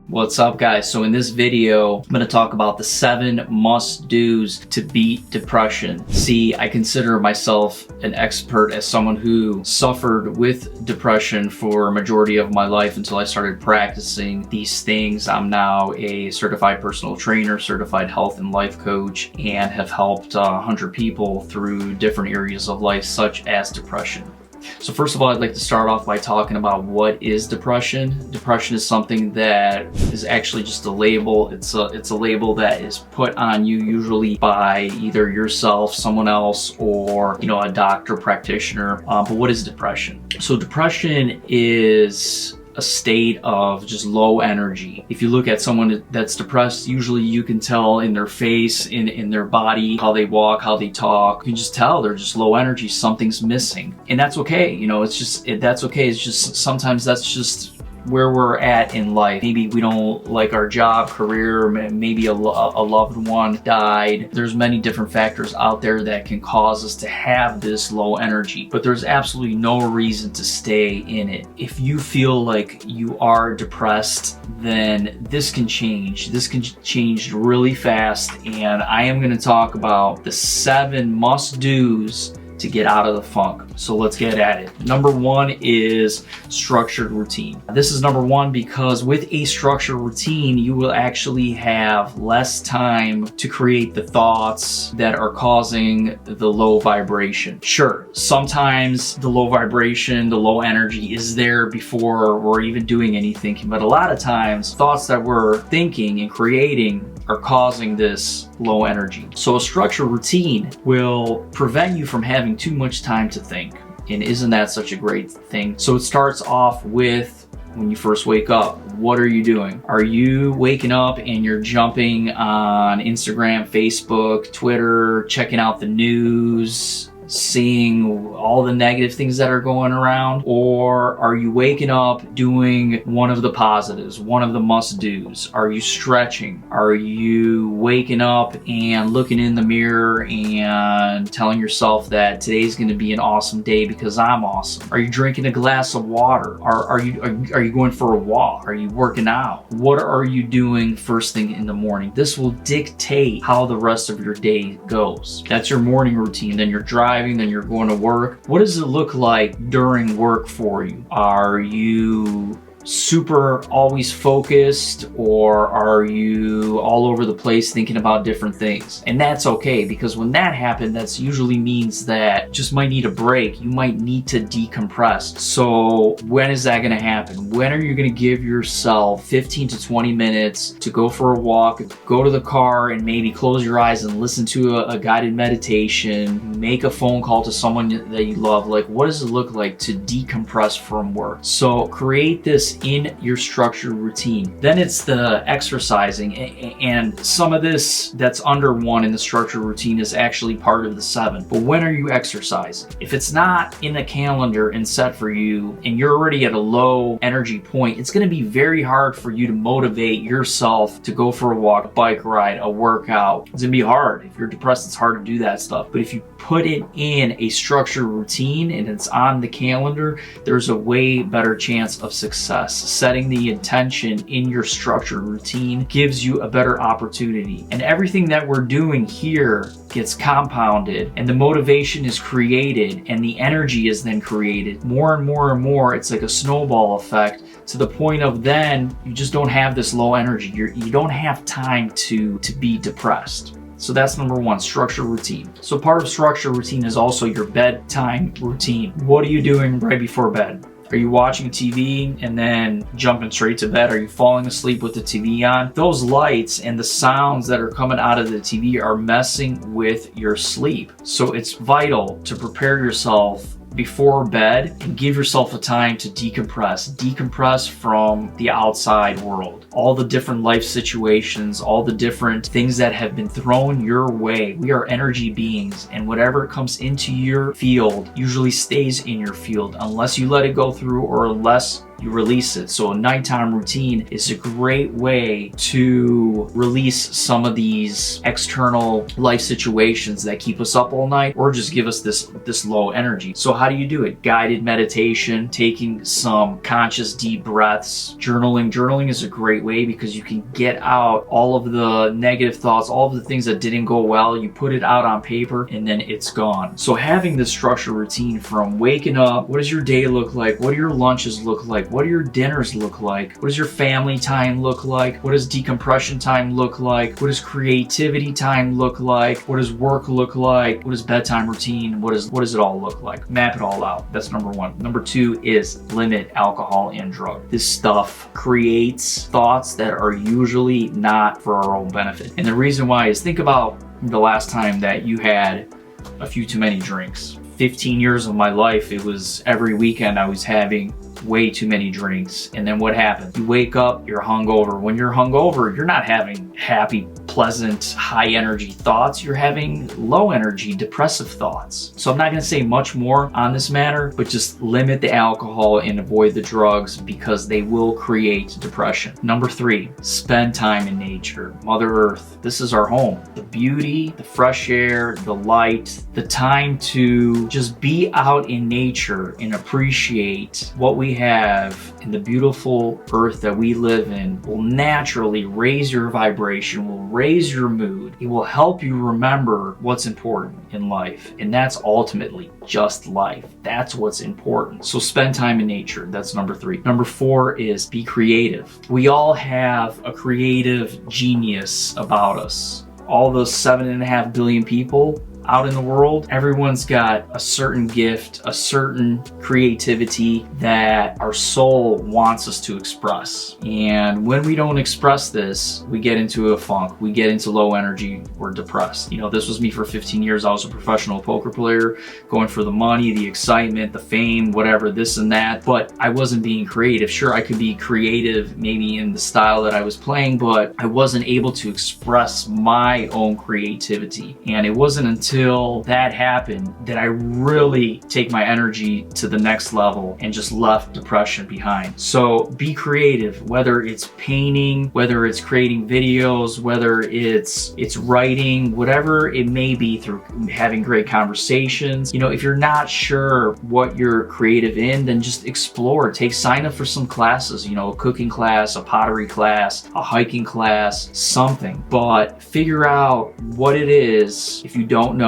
What's up, guys? So in this video, I'm going to talk about the 7 must-dos to beat depression. See, I consider myself an expert as someone who suffered with depression for a majority of my life until I started practicing these things. I'm now a certified personal trainer, certified health and life coach, and have helped 100 people through different areas of life, such as depression. So first of all, I'd like to start off by talking about what is depression. Depression is something that is actually just a label. It's a label that is put on you usually by either yourself, someone else, or a doctor, practitioner. But what is depression? So depression is a state of just low energy. If you look at someone that's depressed, usually you can tell in their face, in their body, how they walk, how they talk. You can just tell they're just low energy. Something's missing, and that's okay. That's okay. It's just sometimes that's just where we're at in life. Maybe we don't like our job, career, maybe a loved one died. There's many different factors out there that can cause us to have this low energy, but there's absolutely no reason to stay in it. If you feel like you are depressed, then this can change. This can change really fast, and I am going to talk about the 7 must-dos to get out of the funk. So let's get at it. Number 1 is structured routine. This is number 1 because with a structured routine, you will actually have less time to create the thoughts that are causing the low vibration. Sure, sometimes the low vibration, the low energy is there before we're even doing anything, but a lot of times thoughts that we're thinking and creating are causing this low energy. So a structured routine will prevent you from having too much time to think. And isn't that such a great thing? So it starts off with when you first wake up. What are you doing? Are you waking up and you're jumping on Instagram, Facebook, Twitter, checking out the news, seeing all the negative things that are going around? Or are you waking up doing one of the positives, one of the must-dos? Are you stretching? Are you waking up and looking in the mirror and telling yourself that today's going to be an awesome day because I'm awesome? Are you drinking a glass of water? Are you going for a walk? Are you working out? What are you doing first thing in the morning? This will dictate how the rest of your day goes. That's your morning routine. Then you're driving, then you're going to work. What does it look like during work for you? Are you super always focused, or are you all over the place thinking about different things? And that's okay, because when that happens, that usually means that you just might need a break. You might need to decompress. So when is that going to happen? When are you going to give yourself 15 to 20 minutes to go for a walk, go to the car and maybe close your eyes and listen to a guided meditation, make a phone call to someone that you love? Like, what does it look like to decompress from work? So create this in your structured routine. Then it's the exercising, and some of this that's under 1 in the structured routine is actually part of the 7. But when are you exercising? If it's not in the calendar and set for you, and you're already at a low energy point, it's going to be very hard for you to motivate yourself to go for a walk, a bike ride, a workout. It's going to be hard. If you're depressed, it's hard to do that stuff. But if you put it in a structured routine and it's on the calendar, there's a way better chance of success. Setting the intention in your structured routine gives you a better opportunity. And everything that we're doing here gets compounded, and the motivation is created, and the energy is then created more and more and more. It's like a snowball effect, to the point of then you just don't have this low energy. You don't have time to be depressed. So that's number 1, structured routine. So part of structured routine is also your bedtime routine. What are you doing right before bed? Are you watching TV and then jumping straight to bed? Are you falling asleep with the TV on? Those lights and the sounds that are coming out of the TV are messing with your sleep. So it's vital to prepare yourself before bed and give yourself a time to decompress from the outside world, all the different life situations, all the different things that have been thrown your way. We are energy beings, and whatever comes into your field usually stays in your field unless you let it go through, or unless you release it. So a nighttime routine is a great way to release some of these external life situations that keep us up all night or just give us this low energy. So how do you do it? Guided meditation, taking some conscious deep breaths, journaling. Journaling is a great way because you can get out all of the negative thoughts, all of the things that didn't go well. You put it out on paper and then it's gone. So having this structured routine from waking up, what does your day look like? What do your lunches look like? What do your dinners look like? What does your family time look like? What does decompression time look like? What does creativity time look like? What does work look like? What is bedtime routine? What does it all look like? Map it all out. That's number one. Number two is limit alcohol and drug. This stuff creates thoughts that are usually not for our own benefit. And the reason why is, think about the last time that you had a few too many drinks. 15 years of my life, it was every weekend I was having way too many drinks. And then what happens? You wake up, you're hungover. When you're hungover, you're not having happy, pleasant, high energy thoughts. You're having low energy, depressive thoughts. So I'm not going to say much more on this matter, but just limit the alcohol and avoid the drugs because they will create depression. Number three, spend time in nature. Mother Earth, this is our home. The beauty, the fresh air, the light, the time to just be out in nature and appreciate what we have in the beautiful earth that we live in will naturally raise your vibration, will raise your mood. It will help you remember what's important in life. And that's ultimately just life. That's what's important. So spend time in nature. That's number three. Number four is be creative. We all have a creative genius about us. All those 7.5 billion people out in the world, everyone's got a certain gift, a certain creativity that our soul wants us to express. And when we don't express this, we get into a funk, we get into low energy, we're depressed. You know, this was me for 15 years. I was a professional poker player, going for the money, the excitement, the fame, whatever, this and that, but I wasn't being creative. Sure, I could be creative maybe in the style that I was playing, but I wasn't able to express my own creativity. And it wasn't until that happened that I really take my energy to the next level and just left depression behind. So be creative, whether it's painting, whether it's creating videos, whether it's writing, whatever it may be, through having great conversations. You know, if you're not sure what you're creative in, then just explore. Sign up for some classes, you know, a cooking class, a pottery class, a hiking class, something. But figure out what it is if you don't know.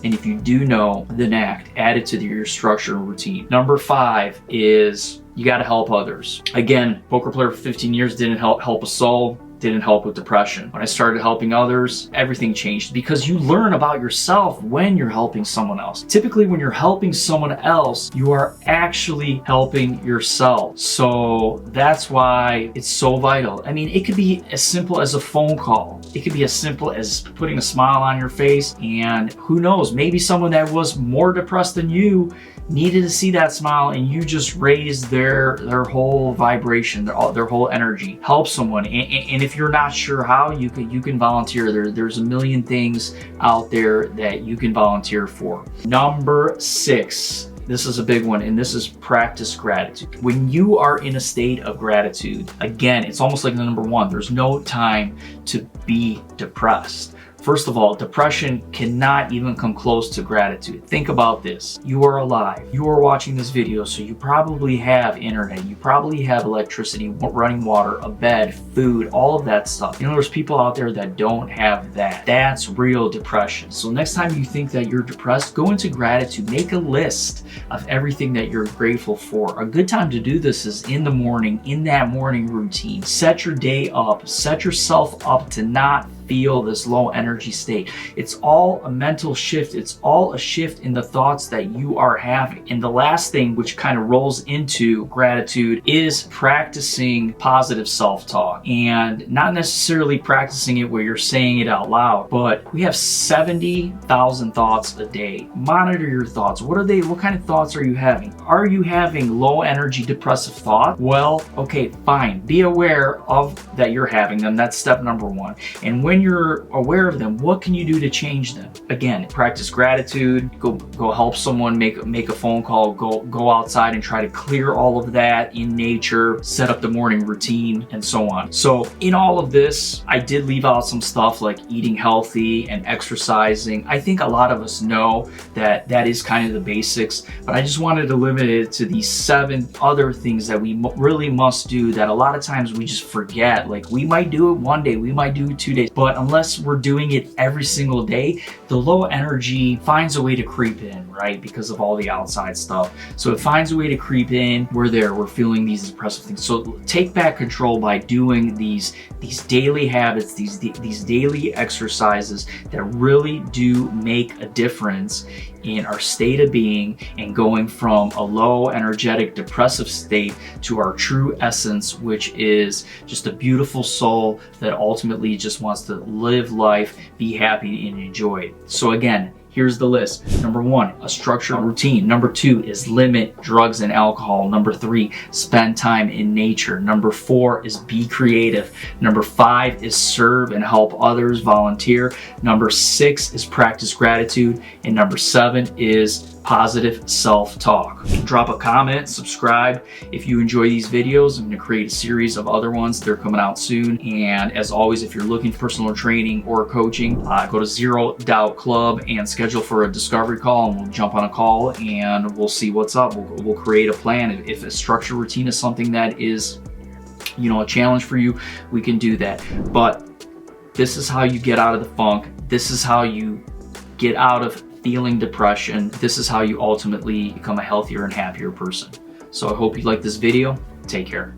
And if you do know, then act. Add it to your structure and routine. Number five is you got to help others. Again, poker player for 15 years didn't help a soul. Didn't help with depression. When I started helping others, everything changed because you learn about yourself when you're helping someone else. Typically, when you're helping someone else, you are actually helping yourself. So that's why it's so vital. I mean, it could be as simple as a phone call. It could be as simple as putting a smile on your face, and who knows, maybe someone that was more depressed than you needed to see that smile, and you just raised their whole vibration, their whole energy. Help someone, and if you're not sure how, you can volunteer. There's a million things out there that you can volunteer for. Number six, this is a big one, and this is practice gratitude. When you are in a state of gratitude, again, it's almost like the number one. There's no time to be depressed. First of all, depression cannot even come close to gratitude. Think about this. You are alive. You are watching this video, so you probably have internet. You probably have electricity, running water, a bed, food, all of that stuff. You know, there's people out there that don't have that. That's real depression. So next time you think that you're depressed, go into gratitude. Make a list of everything that you're grateful for. A good time to do this is in the morning, in that morning routine. Set your day up. Set yourself up to not feel this low energy state. It's all a mental shift. It's all a shift in the thoughts that you are having. And the last thing, which kind of rolls into gratitude, is practicing positive self-talk, and not necessarily practicing it where you're saying it out loud, but we have 70,000 thoughts a day. Monitor your thoughts. What are they? What kind of thoughts are you having? Are you having low energy depressive thought? Well, okay, fine. Be aware of that you're having them. That's step number one. And when when you're aware of them, what can you do to change them? Again, practice gratitude, go help someone, make a phone call, go outside and try to clear all of that in nature, set up the morning routine, and so on. So in all of this, I did leave out some stuff like eating healthy and exercising. I think a lot of us know that that is kind of the basics, but I just wanted to limit it to these 7 other things that we really must do that a lot of times we just forget. Like, we might do it one day, we might do it 2 days, but unless we're doing it every single day, the low energy finds a way to creep in, right? Because of all the outside stuff. So it finds a way to creep in. We're feeling these depressive things. So take back control by doing these daily habits, these daily exercises that really do make a difference in our state of being, and going from a low energetic depressive state to our true essence, which is just a beautiful soul that ultimately just wants to live life, be happy, and enjoy it. So again, here's the list. Number 1, a structured routine. Number 2 is limit drugs and alcohol. Number 3, spend time in nature. Number 4 is be creative. Number 5 is serve and help others, volunteer. Number 6 is practice gratitude. And number 7 is positive self-talk. Drop a comment, subscribe. If you enjoy these videos, I'm going to create a series of other ones. They're coming out soon. And as always, if you're looking for personal training or coaching, go to Zero Doubt Club and schedule for a discovery call, and we'll jump on a call and we'll see what's up. We'll create a plan. If a structured routine is something that is, a challenge for you, we can do that. But this is how you get out of the funk. This is how you get out of feeling depression. This is how you ultimately become a healthier and happier person. So I hope you like this video. Take care.